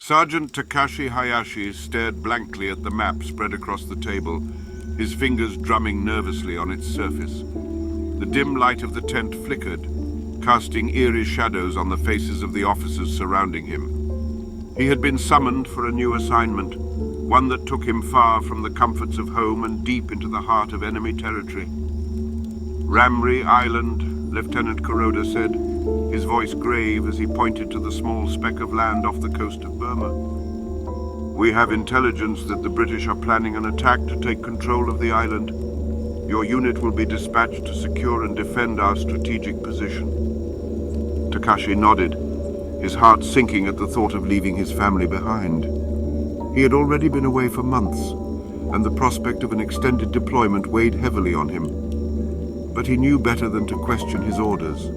Sergeant Takashi Hayashi stared blankly at the map spread across the table, his fingers drumming nervously on its surface. The dim light of the tent flickered, casting eerie shadows on the faces of the officers surrounding him. He had been summoned for a new assignment, one that took him far from the comforts of home and deep into the heart of enemy territory. Ramree Island, Lieutenant Kuroda said, his voice grave as he pointed to the small speck of land off the coast of Burma. We have intelligence that the British are planning an attack to take control of the island. Your unit will be dispatched to secure and defend our strategic position. Takashi nodded, his heart sinking at the thought of leaving his family behind. He had already been away for months, and the prospect of an extended deployment weighed heavily on him. But he knew better than to question his orders.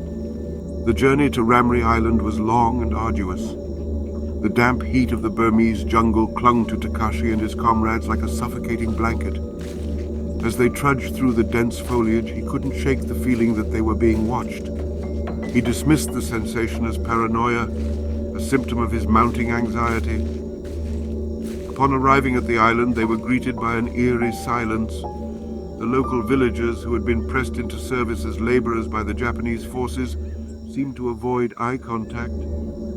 The journey to Ramree Island was long and arduous. The damp heat of the Burmese jungle clung to Takashi and his comrades like a suffocating blanket. As they trudged through the dense foliage, he couldn't shake the feeling that they were being watched. He dismissed the sensation as paranoia, a symptom of his mounting anxiety. Upon arriving at the island, they were greeted by an eerie silence. The local villagers, who had been pressed into service as laborers by the Japanese forces, seemed to avoid eye contact,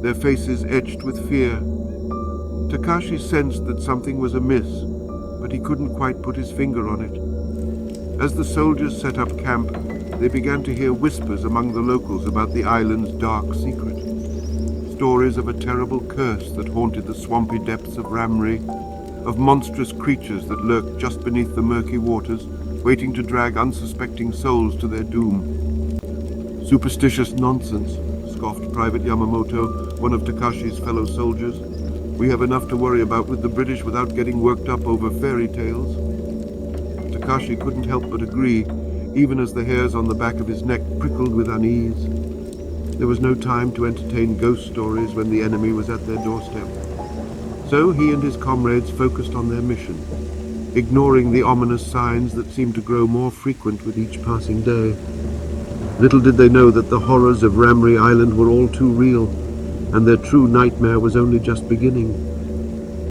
their faces etched with fear. Takashi sensed that something was amiss, but he couldn't quite put his finger on it. As the soldiers set up camp, they began to hear whispers among the locals about the island's dark secret. Stories of a terrible curse that haunted the swampy depths of Ramree, of monstrous creatures that lurked just beneath the murky waters, waiting to drag unsuspecting souls to their doom. Superstitious nonsense, scoffed Private Yamamoto, one of Takashi's fellow soldiers. We have enough to worry about with the British without getting worked up over fairy tales. Takashi couldn't help but agree, even as the hairs on the back of his neck prickled with unease. There was no time to entertain ghost stories when the enemy was at their doorstep. So he and his comrades focused on their mission, ignoring the ominous signs that seemed to grow more frequent with each passing day. Little did they know that the horrors of Ramree Island were all too real, and their true nightmare was only just beginning.